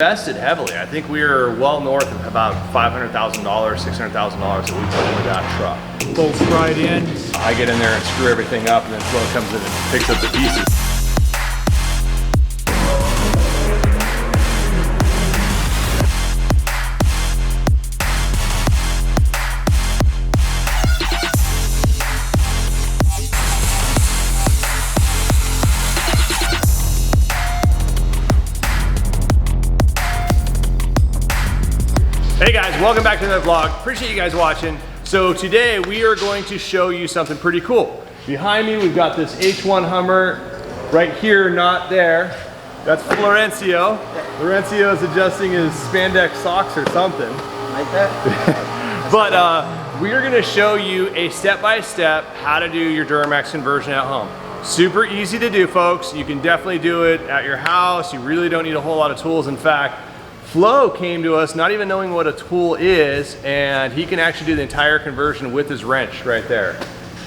Invested heavily. I think we are well north of about $500,000, $600,000 that we put into that truck. Bolts right in. I get in there and screw everything up, and then Flo comes in and picks up the pieces. Hey guys, welcome back to the vlog. Appreciate you guys watching. So today we are going to show you something pretty cool. Behind me we've got this H1 Hummer. Right here, not there. That's Florencio. Florencio is adjusting his spandex socks or something. Like that? But we are gonna show you a step-by-step how to do your Duramax conversion at home. Super easy to do, folks. You can definitely do it at your house. You really don't need a whole lot of tools. In fact, Flo came to us not even knowing what a tool is, and he can actually do the entire conversion with his wrench right there.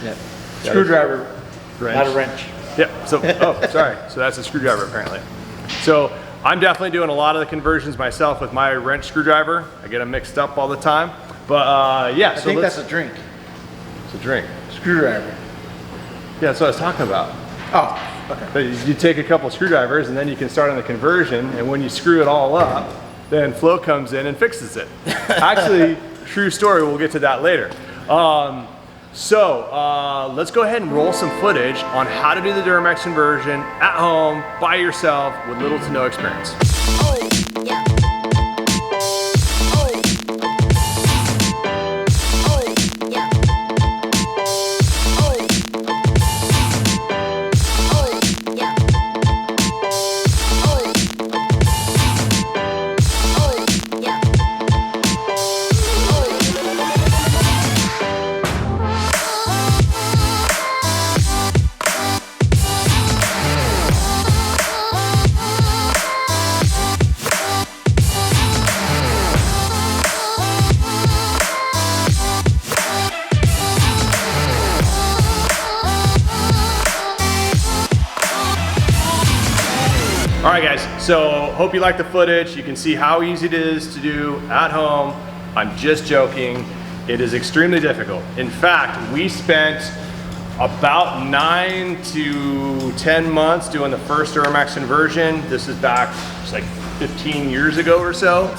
Yep. Screwdriver, wrench. not a wrench. Yep, so, oh, sorry. So that's a screwdriver apparently. So I'm definitely doing a lot of the conversions myself with my wrench screwdriver. I get them mixed up all the time. But yeah, I think that's a drink. It's a drink. Screwdriver. Yeah, that's what I was talking about. Oh, okay. But you take a couple screwdrivers and then you can start on the conversion, and when you screw it all up, then Flo comes in and fixes it. Actually, true story, we'll get to that later. Let's go ahead and roll some footage on how to do the Duramax conversion at home by yourself with little to no experience. All right guys, so hope you like the footage. You can see how easy it is to do at home. I'm just joking. It is extremely difficult. In fact, we spent about 9 to 10 months doing the first Duramax conversion. This is back just like 15 years ago or so.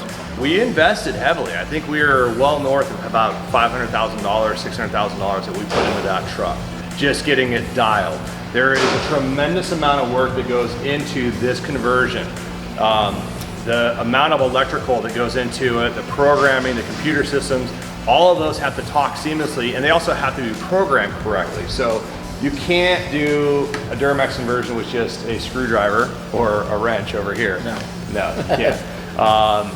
We invested heavily. I think we are well north of about $500,000, $600,000 that we put into that truck, just getting it dialed. There is a tremendous amount of work that goes into this conversion. The amount of electrical that goes into it, the programming, the computer systems, all of those have to talk seamlessly, and they also have to be programmed correctly. So you can't do a Duramax conversion with just a screwdriver or a wrench over here. No, you can't.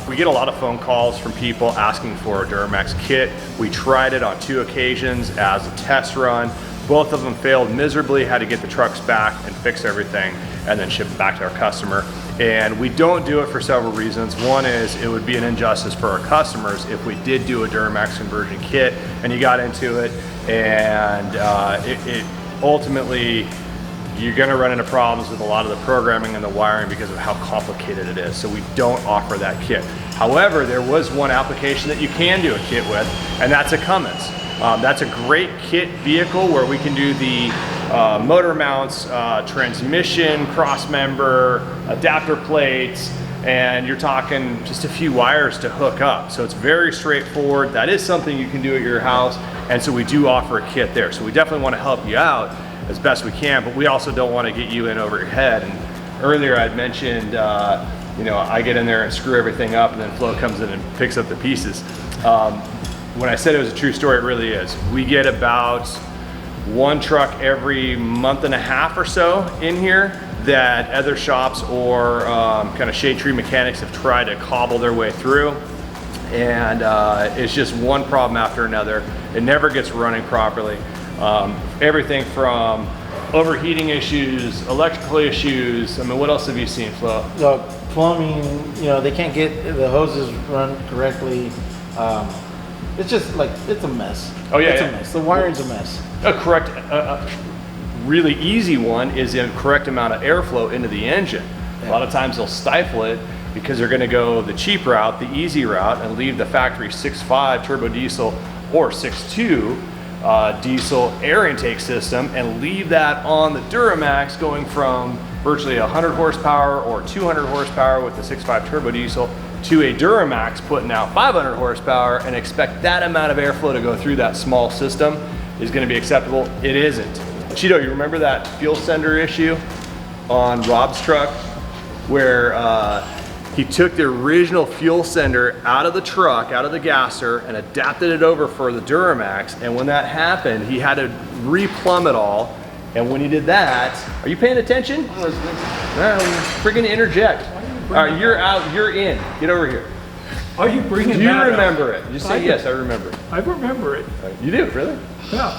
We get a lot of phone calls from people asking for a Duramax kit. We tried it on 2 occasions as a test run. Both of them failed miserably, had to get the trucks back and fix everything and then ship it back to our customer. And we don't do it for several reasons. One is it would be an injustice for our customers if we did do a Duramax conversion kit and you got into it and it ultimately, you're gonna run into problems with a lot of the programming and the wiring because of how complicated it is. So we don't offer that kit. However, there was one application that you can do a kit with, and that's a Cummins. That's a great kit vehicle where we can do the motor mounts, transmission, cross member, adapter plates, and you're talking just a few wires to hook up. So it's very straightforward. That is something you can do at your house, and so we do offer a kit there. So we definitely want to help you out as best we can, but we also don't want to get you in over your head. And earlier I'd mentioned, you know, I get in there and screw everything up, and then Flo comes in and picks up the pieces. When I said it was a true story, it really is. We get about 1 truck every month and a half or so in here that other shops or kind of shade tree mechanics have tried to cobble their way through. And it's just one problem after another. It never gets running properly. Everything from overheating issues, electrical issues. I mean, what else have you seen, Flo? The plumbing, you know, they can't get the hoses run correctly. It's just like, it's a mess. Oh yeah, it's a mess. The wiring's a mess. Correct. really easy one is a correct amount of airflow into the engine. Yeah. A lot of times they'll stifle it, because they're gonna go the cheap route, the easy route, and leave the factory 6.5 turbo diesel or 6.2 diesel air intake system and leave that on the Duramax, going from virtually 100 horsepower or 200 horsepower with the 6.5 turbo diesel to a Duramax putting out 500 horsepower and expect that amount of airflow to go through that small system is gonna be acceptable. It isn't. Cheeto, you remember that fuel sender issue on Rob's truck where he took the original fuel sender out of the truck, out of the gasser, and adapted it over for the Duramax, and when that happened, he had to replumb it all, and when he did that, are you paying attention? Friggin' interject. All right, you're out, you're in. Get over here. Are you bringing Do you that remember up? it? You say yes, I remember it. I remember it. You do, really? Yeah.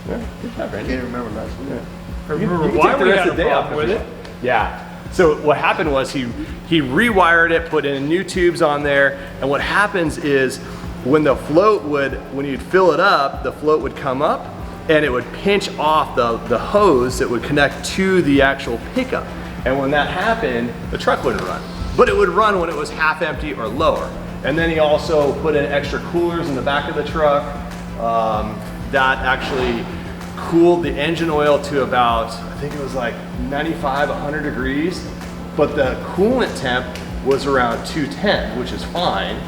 Yeah, good job, Randy. Can't remember last week. I remember You can why take the we rest had of a the day off problem if with you it. want. Yeah. So what happened was he rewired it, put in new tubes on there, and what happens is when the float would, when you'd fill it up, the float would come up and it would pinch off the hose that would connect to the actual pickup. And when that happened, the truck wouldn't run. But it would run when it was half empty or lower. And then he also put in extra coolers in the back of the truck that actually cooled the engine oil to about, I think it was like 95, 100 degrees, but the coolant temp was around 210, which is fine,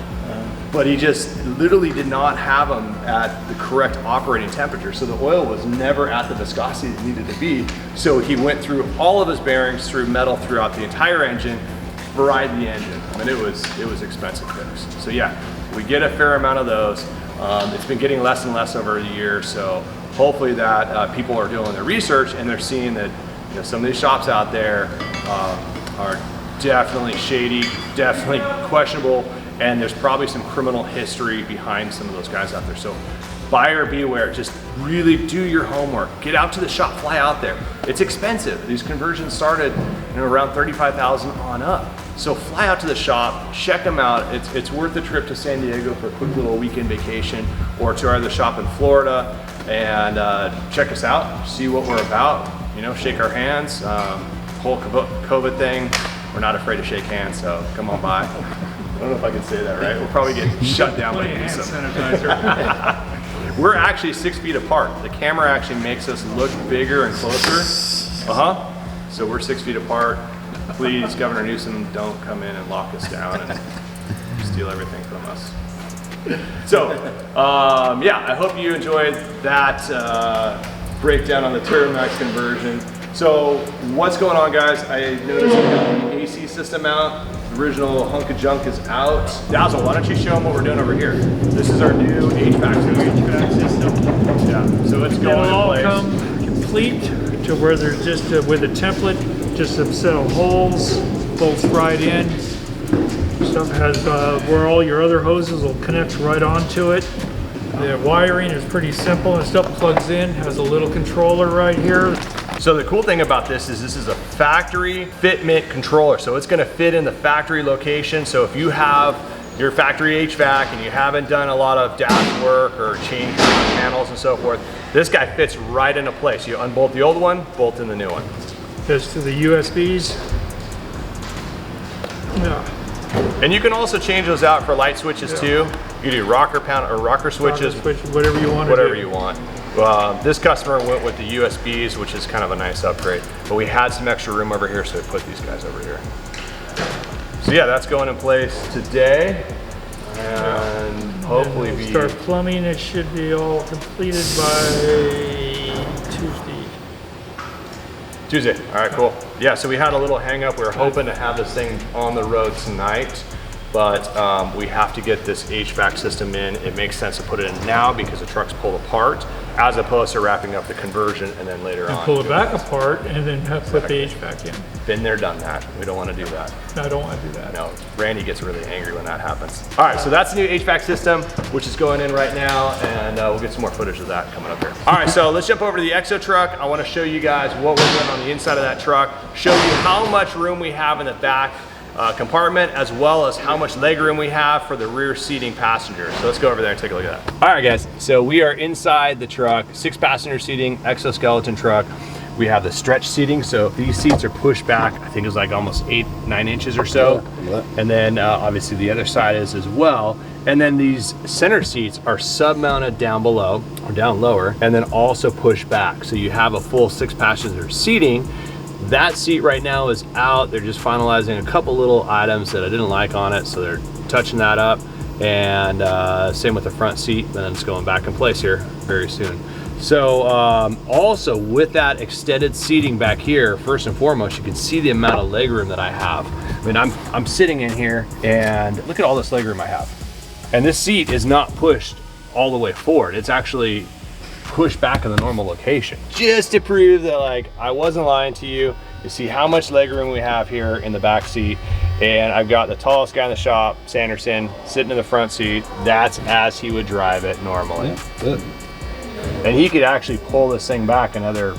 but he just literally did not have them at the correct operating temperature. So the oil was never at the viscosity it needed to be. So he went through all of his bearings, through metal throughout the entire engine, fried the engine, and it was expensive fix. So yeah, we get a fair amount of those. It's been getting less and less over the years, so hopefully that people are doing their research and they're seeing that some of these shops out there are definitely shady, definitely questionable, and there's probably some criminal history behind some of those guys out there. So buyer beware, just really do your homework. Get out to the shop, fly out there. It's expensive. These conversions started around 35,000 on up. So fly out to the shop, check them out. It's worth the trip to San Diego for a quick little weekend vacation, or to our other shop in Florida, and check us out, see what we're about, shake our hands. Whole COVID thing, we're not afraid to shake hands, so come on by. I don't know if I can say that right. We'll probably get shut down by Hand Newsom. sanitizer. We're actually 6 feet apart. The camera actually makes us look bigger and closer. So we're 6 feet apart. Please, Governor Newsom, don't come in and lock us down and steal everything from us. So, yeah, I hope you enjoyed that breakdown on the Duramax conversion. So, what's going on, guys? I noticed we got the AC system out. The original hunk of junk is out. Dazzle, why don't you show them what we're doing over here? This is our new HVAC system. Yeah, so it's going It'll all in place. come complete to where there's just with a template, just a set of holes, bolts right in. Stuff has where all your other hoses will connect right onto it. The wiring is pretty simple and stuff plugs in, has a little controller right here. So the cool thing about this is a factory fitment controller. So it's gonna fit in the factory location. So if you have your factory HVAC and you haven't done a lot of dash work or change panels and so forth, this guy fits right into place. You unbolt the old one, bolt in the new one. Goes to the USBs. Yeah. And you can also change those out for light switches too. You can do rocker switches, Switch, whatever you want. whatever you want. This customer went with the USBs, which is kind of a nice upgrade. But we had some extra room over here, so we put these guys over here. So yeah, that's going in place today. And hopefully we'll start plumbing. It should be all completed by Tuesday. All right, cool. Yeah, so we had a little hang up. We were hoping to have this thing on the road tonight, but we have to get this HVAC system in. It makes sense to put it in now because the truck's pulled apart, as opposed to wrapping up the conversion and then later on. pull it back apart and then put the HVAC in. Been there, done that. We don't want to do that. No, I don't want to do that. No, Randy gets really angry when that happens. All right, so that's the new HVAC system, which is going in right now, and we'll get some more footage of that coming up here. All right, so let's jump over to the Exo truck. I want to show you guys what we're doing on the inside of that truck, show you how much room we have in the back compartment, as well as how much leg room we have for the rear seating passengers. So let's go over there and take a look at that. All right, guys, so we are inside the truck, 6-passenger seating, Exoskeleton truck. We have the stretch seating, so these seats are pushed back, I think it's like almost 8-9 inches or so. Yeah. And then obviously the other side is as well. And then these center seats are sub-mounted down below, or down lower, and then also pushed back. So you have a full 6-passenger seating. That seat right now is out. They're just finalizing a couple little items that I didn't like on it, so they're touching that up. And same with the front seat, and then it's going back in place here very soon. So also with that extended seating back here, first and foremost, you can see the amount of legroom that I have. I mean, I'm sitting in here and look at all this legroom I have. And this seat is not pushed all the way forward. It's actually pushed back in the normal location. Just to prove that like I wasn't lying to you. You see how much legroom we have here in the back seat. And I've got the tallest guy in the shop, Sanderson, sitting in the front seat. That's as he would drive it normally. Yeah, good. And he could actually pull this thing back another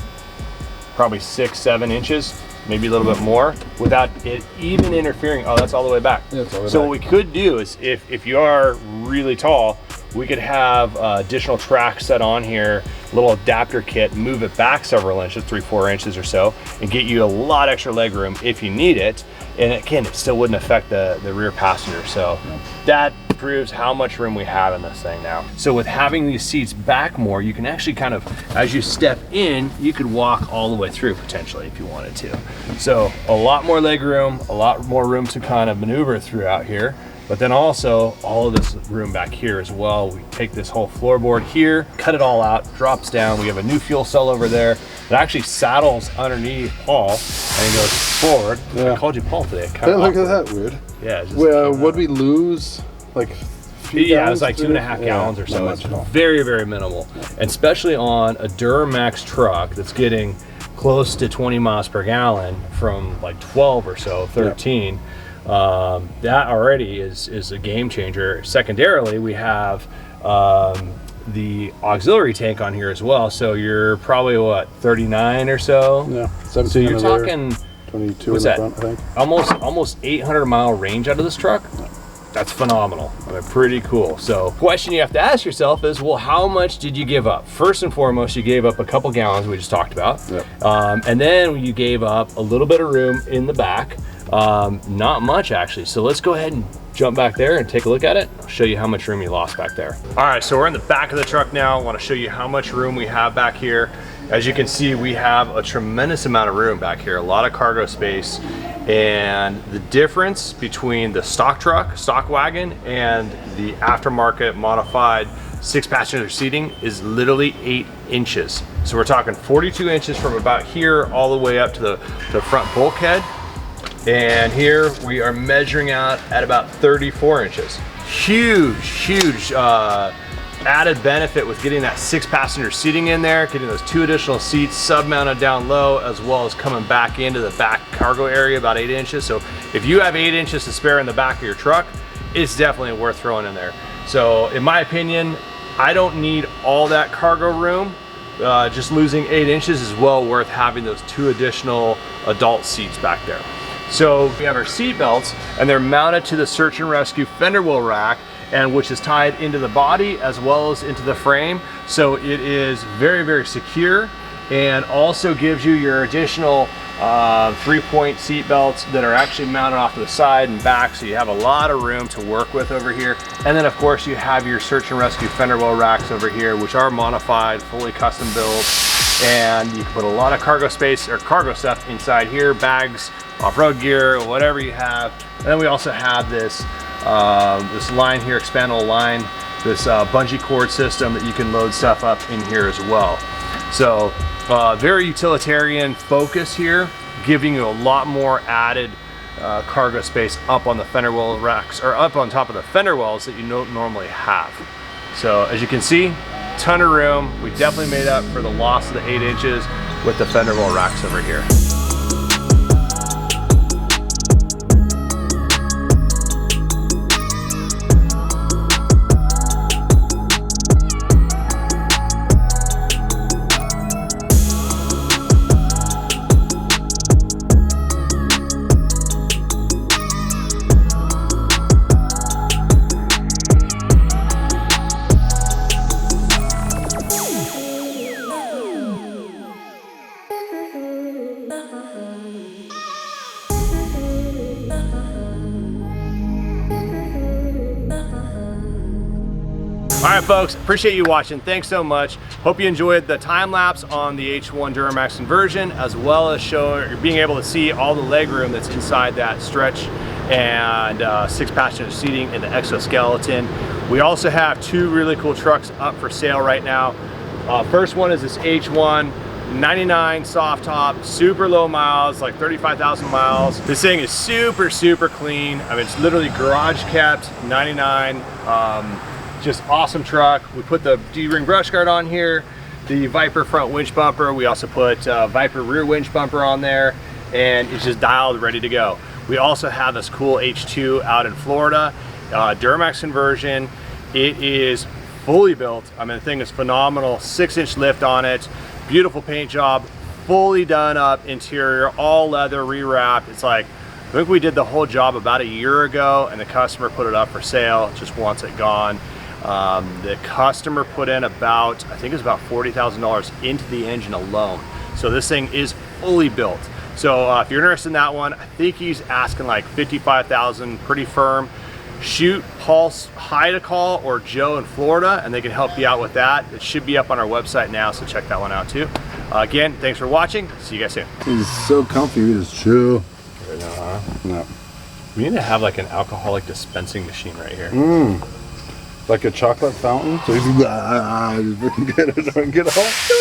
probably 6-7 inches, maybe a little bit more, without it even interfering. Oh, that's all the way back. Yeah, it's all the way so back. what we could do is if you are really tall, we could have additional tracks set on here, little adapter kit, move it back several inches, 3-4 inches or so, and get you a lot extra leg room if you need it. And again, it still wouldn't affect the rear passenger. So that proves how much room we have in this thing now. So with having these seats back more, you can actually kind of, as you step in, you could walk all the way through potentially if you wanted to. So a lot more leg room, a lot more room to kind of maneuver throughout here. But then also all of this room back here as well. We take this whole floorboard here, cut it all out, drops down. We have a new fuel cell over there. It actually saddles underneath Paul and he goes forward. Yeah. I called you Paul today. Hey, look at that, weird. Yeah. Just, Would we lose like a few yeah, it gallons was like or 2.5 gallons or not so. much It's at all. very, very minimal. And especially on a Duramax truck that's getting close to 20 miles per gallon from like 12 or so, 13. That already is a game changer. Secondarily, we have the auxiliary tank on here as well. So you're probably what, 39 or so? Yeah, 17 So you're in the rear, talking 22 what's in the that? front, I think. almost 800 mile range out of this truck. That's phenomenal. I mean, pretty cool. So question you have to ask yourself is, well, how much did you give up? First and foremost, you gave up a couple gallons we just talked about. Yep. And then you gave up a little bit of room in the back. Not much actually. So let's go ahead and jump back there and take a look at it. I'll show you how much room you lost back there. All right, so we're in the back of the truck now. I want to show you how much room we have back here. As you can see, we have a tremendous amount of room back here, a lot of cargo space. And the difference between the stock truck, stock wagon, and the aftermarket modified 6-passenger seating is literally 8 inches. So we're talking 42 inches from about here all the way up to the front bulkhead. And here we are measuring out at about 34 inches. Huge added benefit with getting that 6-passenger seating in there, getting those 2 additional seats sub-mounted down low, as well as coming back into the back cargo area about 8 inches. So if you have 8 inches to spare in the back of your truck, it's definitely worth throwing in there. So in my opinion, I don't need all that cargo room. Just losing 8 inches is well worth having those 2 additional adult seats back there. So we have our seat belts, and they're mounted to the search and rescue fender wheel rack, and which is tied into the body as well as into the frame. So it is very, very secure, and also gives you your additional 3-point seat belts that are actually mounted off to the side and back, so you have a lot of room to work with over here. And then of course you have your search and rescue fender well racks over here, which are modified, fully custom built, and you can put a lot of cargo space or cargo stuff inside here, bags, off-road gear, whatever you have. And then we also have this this line here, expandable line, this bungee cord system that you can load stuff up in here as well. So very utilitarian focus here, giving you a lot more added cargo space up on the fender well racks, or up on top of the fender wells that you don't normally have. So as you can see, ton of room. We definitely made up for the loss of the 8 inches with the fender well racks over here. All right, folks, appreciate you watching. Thanks so much. Hope you enjoyed the time lapse on the H1 Duramax conversion, as well as being able to see all the leg room that's inside that stretch and 6 passenger seating in the Exoskeleton. We also have 2 really cool trucks up for sale right now. First one is this H1 99 soft top, super low miles, like 35,000 miles. This thing is super, super clean. I mean, it's literally garage kept, 99. Just awesome truck. We put the D-ring brush guard on here, the Viper front winch bumper. We also put Viper rear winch bumper on there, and it's just dialed, ready to go. We also have this cool H2 out in Florida, Duramax conversion. It is fully built. I mean, the thing is phenomenal. 6-inch lift on it, beautiful paint job, fully done up interior, all leather, rewrapped. It's like, I think we did the whole job about a year ago, and the customer put it up for sale, just wants it gone. The customer put in about, I think it was about $40,000 into the engine alone. So this thing is fully built. So if you're interested in that one, I think he's asking like $55,000, pretty firm. Shoot Paul Hyde a call or Joe in Florida, and they can help you out with that. It should be up on our website now, so check that one out too. Again, thanks for watching. See you guys soon. He's so comfy, we just chill. Right now, huh? No. We need to have like an alcoholic dispensing machine right here. Like a chocolate fountain. So he's get it all. Dude,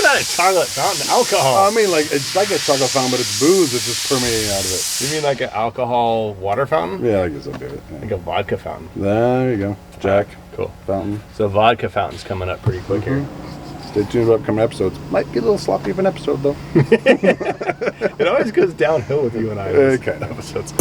not a chocolate fountain, alcohol. I mean, like it's like a chocolate fountain, but it's booze. It's just permeating out of it. You mean like an alcohol water fountain? Yeah, I guess I'll do it. Yeah. Like a vodka fountain. There you go, Jack. Cool. Fountain. So vodka fountain's coming up pretty quick here. Stay tuned to upcoming episodes. Might get a little sloppy of an episode though. It always goes downhill with you and I. Okay. Episodes.